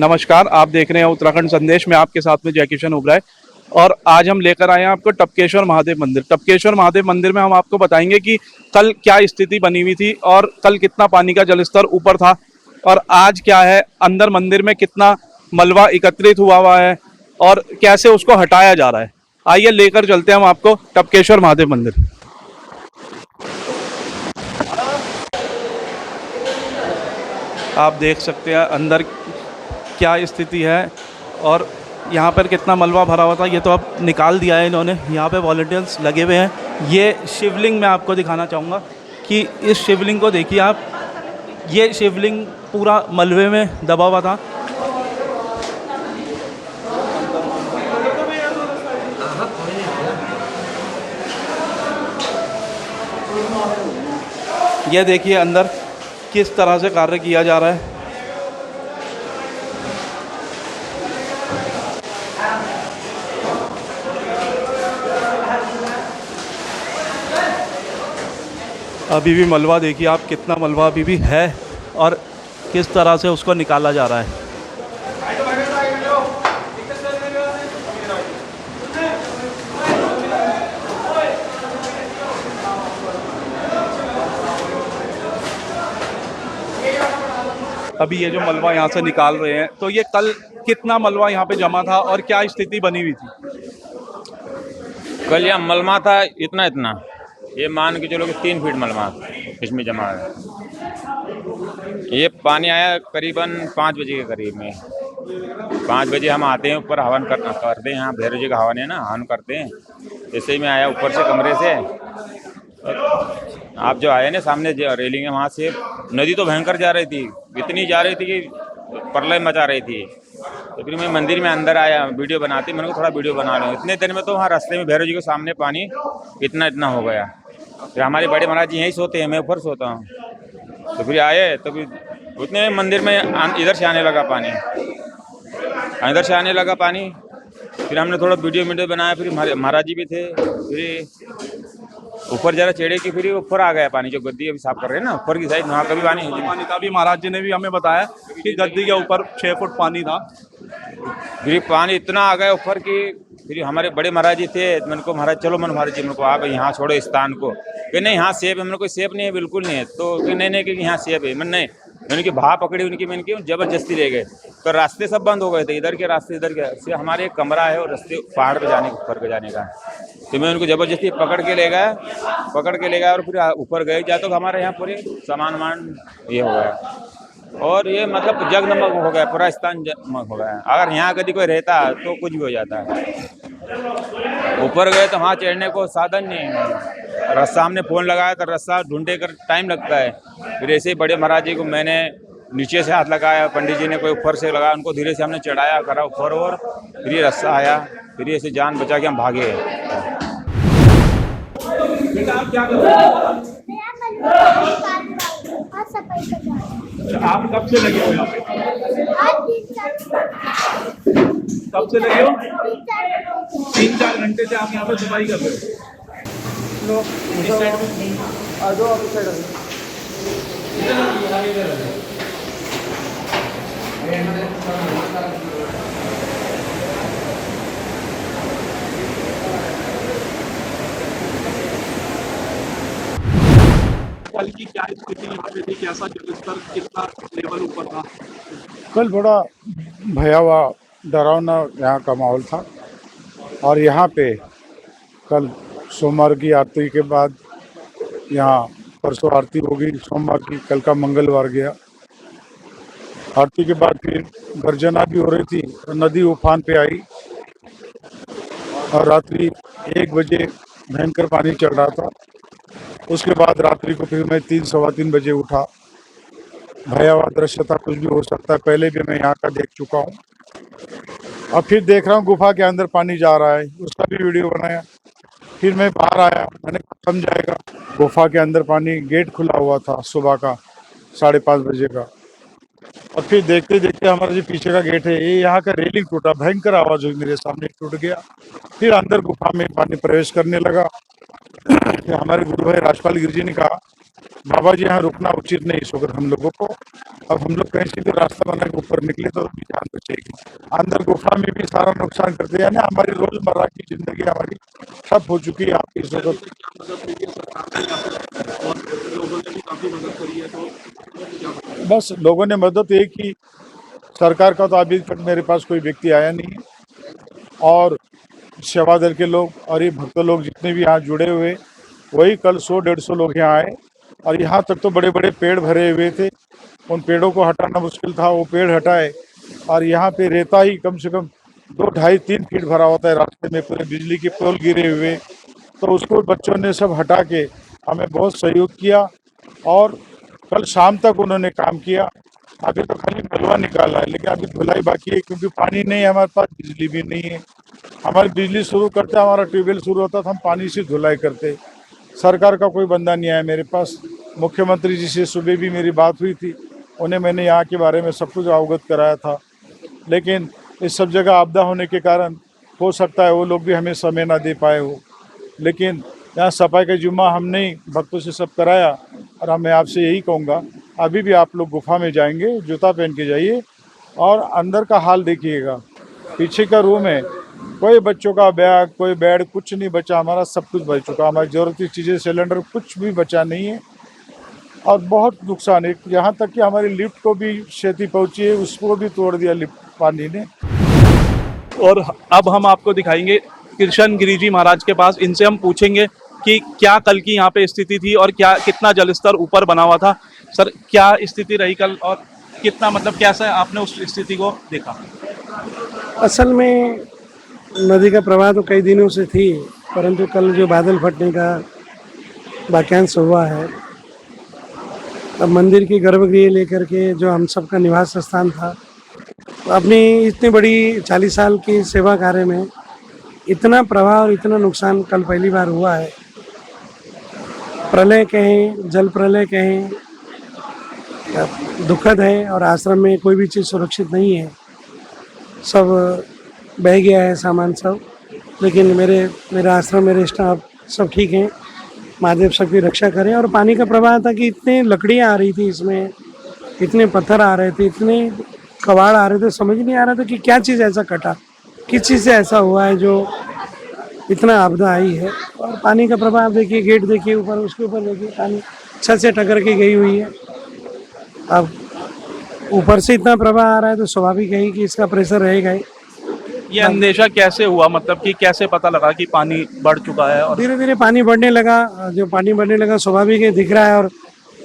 नमस्कार, आप देख रहे हैं उत्तराखंड संदेश में आपके साथ में जय किशन उबराय। और आज हम लेकर आए हैं आपको टपकेश्वर महादेव मंदिर। टपकेश्वर महादेव मंदिर में हम आपको बताएंगे कि कल क्या स्थिति बनी हुई थी और कल कितना पानी का जलस्तर ऊपर था और आज क्या है, अंदर मंदिर में कितना मलबा एकत्रित हुआ है और कैसे उसको हटाया जा रहा है। आइए लेकर चलते हैं हम आपको टपकेश्वर महादेव मंदिर। आप देख सकते हैं अंदर क्या स्थिति है और यहाँ पर कितना मलबा भरा हुआ था। ये तो अब निकाल दिया है इन्होंने। यहाँ पे वॉलंटियर्स लगे हुए हैं। ये शिवलिंग मैं आपको दिखाना चाहूँगा कि इस शिवलिंग को देखिए आप। ये शिवलिंग पूरा मलबे में दबा हुआ था। ये देखिए अंदर किस तरह से कार्य किया जा रहा है। अभी भी मलबा देखिए आप, कितना मलबा अभी भी है और किस तरह से उसको निकाला जा रहा है। अभी ये जो मलबा यहाँ से निकाल रहे हैं, तो ये कल कितना मलबा यहाँ पे जमा था और क्या स्थिति बनी हुई थी? कल यहाँ मलमा था इतना इतना, ये मान के चलो कि 3 फीट मलमा इसमें जमा है। ये पानी आया करीबन 5 बजे के करीब में। 5 बजे हम आते हैं ऊपर, हवन करते हैं। यहाँ भैरव जी का हवन है ना, हवन करते हैं। ऐसे ही मैं आया ऊपर से कमरे से। आप जो आए ना सामने जो रेलिंग है, वहाँ से नदी तो भयंकर जा रही थी, इतनी जा रही थी कि प्रलय मचा रही थी। तो फिर मैं मंदिर में अंदर आया, वीडियो बनाती, मैंने को थोड़ा वीडियो बना लूँ। इतने देर में तो वहाँ रास्ते में भैरव जी के सामने पानी इतना इतना हो गया। फिर हमारे बड़े महाराज जी यहीं सोते हैं, मैं ऊपर सोता हूँ। तो फिर आए तो फिर उतने में मंदिर में इधर से आने लगा पानी, इधर से आने लगा पानी। फिर हमने थोड़ा वीडियो बनाया। फिर महाराज जी भी थे। फिर ऊपर जरा चढ़े कि फिर ऊपर आ गया पानी, जो गद्दी अभी साफ कर रहे हैं ना ऊपर की साइड, वहाँ कभी पानी था। अभी महाराज जी ने भी हमें बताया कि गद्दी के ऊपर 6 फुट पानी था। फिर पानी इतना आ गया ऊपर की। फिर हमारे बड़े महाराज जी थे, मैंने को महाराज चलो, मन महाराज जी मेरे को आप यहाँ छोड़ो स्थान को। कि नहीं यहाँ सेफ है। मैंने कोई सेफ नहीं है, बिल्कुल नहीं है। तो नहीं कि यहाँ सेफ है। मैंने नहीं, मैंने की भा पकड़ी उनकी, मैंने की जबरदस्ती ले गए। तो रास्ते सब बंद हो गए थे, इधर के रास्ते इधर के। हमारे एक कमरा है और रास्ते पहाड़ पे जाने ऊपर पे जाने का। तो मैं उनको जबरदस्ती पकड़ के ले गया और फिर ऊपर गए। जा तो हमारे यहाँ पूरे सामान वामान ये हो गया और ये मतलब जगमग हो गया, पूरा स्थान जगमग हो गया। अगर यहाँ कभी कोई रहता तो कुछ भी हो जाता है। ऊपर गए तो वहाँ चढ़ने को साधन नहीं है। रास्ता हमने फ़ोन लगाया तो रास्ता ढूंढने का टाइम लगता है। फिर ऐसे ही बड़े महाराज जी को मैंने नीचे से हाथ लगाया, पंडित जी ने कोई ऊपर से लगाया, उनको धीरे से हमने चढ़ाया करा ऊपर। और फिर ये रास्ता आया, फिर ये ऐसे जान बचा के हम भागे। बेटा आप क्या कर रहे हैं? आप कब से लगे हो यहाँ पे? कब से लगे हो? 3-4 घंटे से आप यहाँ पे सफाई कर रहे हो। कल की क्या स्थिति यहाँ पे थी, कैसा जलस्तर, कितना लेवल ऊपर था? कल बड़ा भयावह डरावना यहाँ का माहौल था। और यहाँ पे कल सोमवार की आरती के बाद, यहाँ परसों आरती होगी सोमवार की, कल का मंगलवार गया। आरती के बाद फिर गर्जना भी हो रही थी, तो नदी उफान पे आई और रात्रि 1 बजे भयंकर पानी चल रहा था। उसके बाद रात्रि को फिर मैं 3-3:15 बजे उठा। भयावह दृश्य था, कुछ भी हो सकता है। पहले भी मैं यहाँ का देख चुका हूँ। अब फिर देख रहा हूँ गुफा के अंदर पानी जा रहा है, उसका भी वीडियो बनाया। फिर मैं बाहर आया, मैंने समझाएगा गुफा के अंदर पानी, गेट खुला हुआ था सुबह का 5:30 बजे का। और फिर देखते देखते हमारा जो पीछे का गेट है, ये यहाँ का रेलिंग टूटा, भयंकर आवाज हुई, मेरे सामने टूट गया। फिर अंदर गुफा में पानी प्रवेश करने लगा। हमारे गुरु भाई राजपाल गिर जी ने कहा, बाबा जी यहाँ रुकना उचित नहीं इस वक्त हम लोगों को, अब हम लोग कहीं सीधे रास्ता बना के ऊपर निकले तो भी जान बचेगी। अंदर गुफा में भी सारा नुकसान करते हैं, यानी हमारी रोजमर्रा की जिंदगी हमारी ठप हो चुकी है आपकी इस वक्त। बस लोगों ने मदद एक ही, सरकार का तो अभी तक मेरे पास कोई व्यक्ति आया नहीं है, और सेवा दल के लोग और ये भक्त लोग जितने भी यहाँ जुड़े हुए, वही कल 100-150 लोग यहाँ आए, और यहाँ तक तो बड़े बड़े पेड़ भरे हुए थे, उन पेड़ों को हटाना मुश्किल था, वो पेड़ हटाए, और यहाँ पे रेता ही कम से कम 2, 2.5, 3 फीट भरा होता है रास्ते में, पूरे बिजली के पोल गिरे हुए, तो उसको बच्चों ने सब हटा के हमें बहुत सहयोग किया, और कल शाम तक उन्होंने काम किया। अभी तो खाली मलबा निकाला है, लेकिन अभी धुलाई बाकी है, क्योंकि पानी नहीं है हमारे पास, बिजली भी नहीं है। हमारी बिजली शुरू करते हमारा ट्यूबवेल शुरू होता था, हम पानी से धुलाई करते। सरकार का कोई बंदा नहीं आया मेरे पास। मुख्यमंत्री जी से सुबह भी मेरी बात हुई थी, उन्हें मैंने यहाँ के बारे में सब कुछ अवगत कराया था, लेकिन इस सब जगह आपदा होने के कारण हो सकता है वो लोग भी हमें समय ना दे पाए हो, लेकिन यहाँ सफाई का जिम्मा हमने ही भक्तों से सब कराया। और मैं आपसे यही कहूँगा, अभी भी आप लोग गुफा में जाएंगे, जूता पहन के जाइए, और अंदर का हाल देखिएगा। पीछे का रूम है, कोई बच्चों का बैग, कोई बेड, कुछ नहीं बचा, हमारा सब कुछ बच चुका, हमारी ज़रूरत की चीज़ें, सिलेंडर, कुछ भी बचा नहीं है, और बहुत नुकसान है। यहाँ तक कि हमारी लिफ्ट को भी क्षति पहुँची है, उसको भी तोड़ दिया लिफ्ट पानी ने। और अब हम आपको दिखाएंगे कृष्ण गिरी जी महाराज के पास, इनसे हम पूछेंगे कि क्या कल की यहाँ पे स्थिति थी और क्या कितना जलस्तर ऊपर बना हुआ था। सर, क्या स्थिति रही कल, और कितना मतलब कैसे आपने उस स्थिति को देखा? असल में नदी का प्रवाह तो कई दिनों से थी, परंतु कल जो बादल फटने का वाक्यांश हुआ है, अब मंदिर की गर्भगृह लेकर के जो हम सबका निवास स्थान था, अपनी इतनी बड़ी 40 साल की सेवा कार्य में इतना प्रवाह और इतना नुकसान कल पहली बार हुआ है। प्रलय कहें, जल प्रलय कहें, दुखद है, और आश्रम में कोई भी चीज़ सुरक्षित नहीं है, सब बह गया है सामान सब, लेकिन मेरा आश्रम, मेरे स्टाफ सब ठीक हैं, महादेव सबकी रक्षा करें। और पानी का प्रवाह था कि इतने लकड़ियाँ आ रही थी इसमें, इतने पत्थर आ रहे थे, इतने कबाड़ आ रहे थे, समझ नहीं आ रहा था कि क्या चीज़ ऐसा कटा, किस चीज़ से ऐसा हुआ है जो इतना आपदा आई है। और पानी का प्रवाह देखिए, गेट देखिए ऊपर, उसके ऊपर देखिए पानी छत से टकर के गई हुई है। अब ऊपर से इतना प्रवाह आ रहा है तो स्वाभाविक है कि इसका प्रेशर रहेगा ही। ये अंदेशा कैसे हुआ, मतलब कि कैसे पता लगा कि पानी बढ़ चुका है? और धीरे धीरे पानी बढ़ने लगा, जो पानी बढ़ने लगा स्वाभाविक है, दिख रहा है, और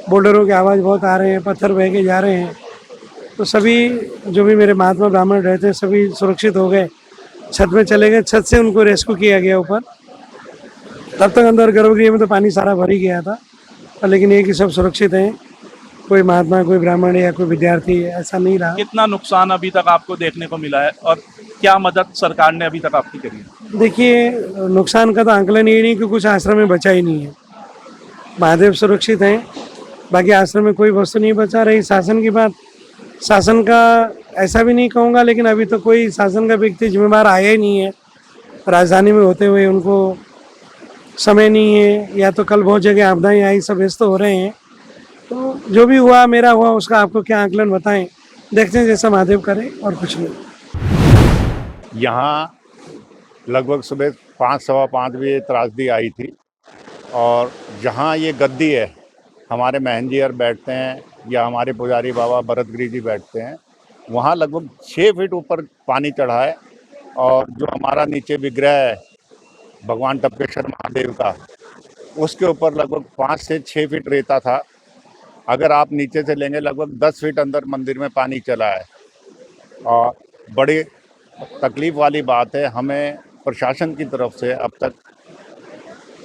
बोल्डरों की आवाज़ बहुत आ रहे हैं, पत्थर बह के जा रहे हैं, तो सभी जो भी मेरे महात्मा ब्राह्मण रहते सभी सुरक्षित हो गए, छत में चले गए, छत से उनको रेस्क्यू किया गया ऊपर। तब तक अंदर गर्भगृह में तो पानी सारा भर ही गया था, लेकिन ये कि सब सुरक्षित हैं, कोई महात्मा, कोई ब्राह्मण या कोई विद्यार्थी ऐसा नहीं रहा। कितना नुकसान अभी तक आपको देखने को मिला है, और क्या मदद सरकार ने अभी तक आपकी करी है? देखिए, नुकसान का तो आंकलन ये नहीं कि कुछ आश्रम में बचा ही नहीं है, महादेव सुरक्षित हैं, बाकी आश्रम में कोई वस्तु नहीं बचा। रही शासन की बात, शासन का ऐसा भी नहीं कहूँगा, लेकिन अभी तो कोई शासन का व्यक्ति जिम्मेदार आया ही नहीं है। राजधानी में होते हुए उनको समय नहीं है, या तो कल बहुत जगह आपदाएं आई, सब व्यस्त हो रहे हैं, तो जो भी हुआ मेरा हुआ, उसका आपको क्या आंकलन बताएं, देखते हैं जैसा महादेव करे, और कुछ नहीं। यहाँ लगभग सुबह 5, सवा 5 बजे त्रासदी आई थी, और जहाँ ये गद्दी है, हमारे महन जी बैठते हैं, या हमारे पुजारी बाबा भरतगिरी जी बैठते हैं, वहाँ लगभग 6 फीट ऊपर पानी चढ़ा है, और जो हमारा नीचे विग्रह है भगवान टपकेश्वर महादेव का, उसके ऊपर लगभग 5 से 6 फीट रेता था। अगर आप नीचे से लेंगे लगभग 10 फीट अंदर मंदिर में पानी चला है, और बड़ी तकलीफ वाली बात है, हमें प्रशासन की तरफ से अब तक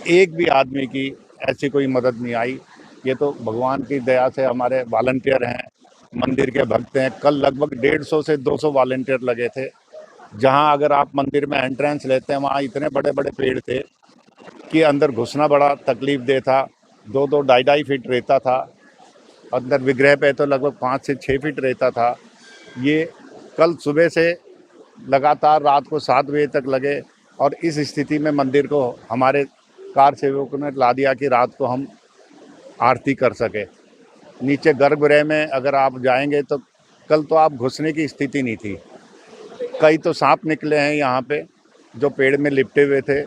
एक भी आदमी की ऐसी कोई मदद नहीं आई। ये तो भगवान की दया से हमारे वॉलंटियर हैं, मंदिर के भक्त हैं, कल लगभग 150 से 200 वॉलंटियर लगे थे। जहां अगर आप मंदिर में एंट्रेंस लेते हैं, वहां इतने बड़े बड़े पेड़ थे कि अंदर घुसना बड़ा तकलीफ दे था, 2-2, 2.5 फीट रेता था, अंदर विग्रह पे तो लगभग 5 से 6 फीट रेता था। ये कल सुबह से लगातार रात को 7 बजे तक लगे, और इस स्थिति में मंदिर को हमारे कार सेवकों ने ला दिया कि रात को हम आरती कर सके। नीचे गर्भगृह में अगर आप जाएंगे तो कल तो आप घुसने की स्थिति नहीं थी। कई तो सांप निकले हैं यहाँ पे जो पेड़ में लिपटे हुए थे।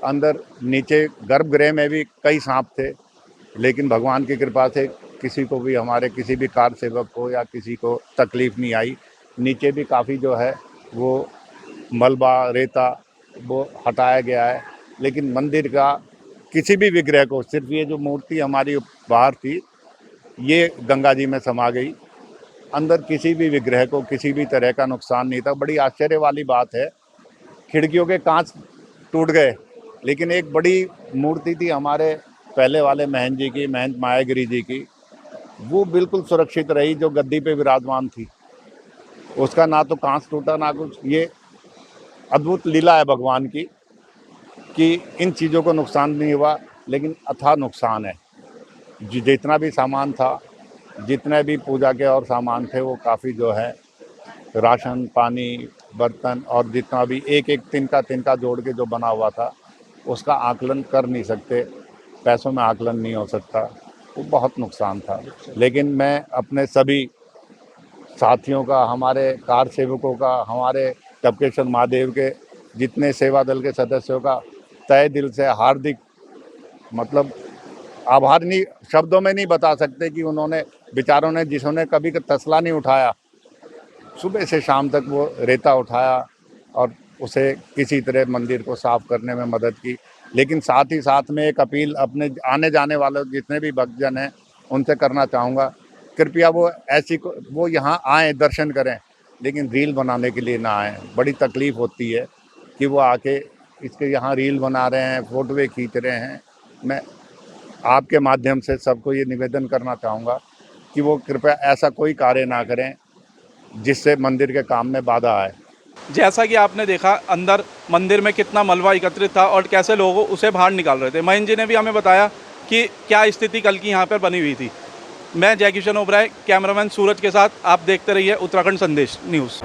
अंदर नीचे गर्भगृह में भी कई सांप थे, लेकिन भगवान की कृपा से किसी को भी, हमारे किसी भी कार सेवक को या किसी को तकलीफ नहीं आई। नीचे भी काफ़ी जो है वो मलबा रेता वो हटाया गया है, लेकिन मंदिर का किसी भी विग्रह को, सिर्फ ये जो मूर्ति हमारी बाहर थी ये गंगा जी में समा गई। अंदर किसी भी विग्रह को किसी भी तरह का नुकसान नहीं था। बड़ी आश्चर्य वाली बात है, खिड़कियों के कांच टूट गए, लेकिन एक बड़ी मूर्ति थी हमारे पहले वाले महंत जी की, महंत मायागिरी जी की, वो बिल्कुल सुरक्षित रही, जो गद्दी पे विराजमान थी। उसका ना तो कांच टूटा ना कुछ। ये अद्भुत लीला है भगवान की कि इन चीज़ों को नुकसान नहीं हुआ, लेकिन अथाह नुकसान है। जितना भी सामान था, जितने भी पूजा के और सामान थे, वो काफ़ी जो है राशन पानी बर्तन और जितना भी एक एक तिनका जोड़ के जो बना हुआ था उसका आकलन कर नहीं सकते, पैसों में आकलन नहीं हो सकता। वो बहुत नुकसान था। लेकिन मैं अपने सभी साथियों का, हमारे कार सेवकों का, हमारे टपकेश्वर महादेव के जितने सेवा दल के सदस्यों का तहे दिल से हार्दिक मतलब आभार नहीं, शब्दों में नहीं बता सकते कि उन्होंने बेचारों ने, जिन्होंने कभी तसला नहीं उठाया, सुबह से शाम तक वो रेता उठाया और उसे किसी तरह मंदिर को साफ करने में मदद की। लेकिन साथ ही साथ में एक अपील अपने आने जाने वाले जितने भी भक्तजन हैं उनसे करना चाहूँगा, कृपया वो यहाँ आएँ, दर्शन करें, लेकिन रील बनाने के लिए ना आएँ। बड़ी तकलीफ़ होती है कि वो आके इसके यहाँ रील बना रहे हैं, फ़ोटोएँ खींच रहे हैं। मैं आपके माध्यम से सबको ये निवेदन करना चाहूँगा कि वो कृपया ऐसा कोई कार्य ना करें जिससे मंदिर के काम में बाधा आए। जैसा कि आपने देखा अंदर मंदिर में कितना मलबा एकत्रित था और कैसे लोग उसे बाहर निकाल रहे थे। महेंद्र जी ने भी हमें बताया कि क्या स्थिति कल की यहाँ पर बनी हुई थी। मैं जय किशन ओबराय, कैमरामैन सूरज के साथ, आप देखते रहिए उत्तराखंड संदेश न्यूज़।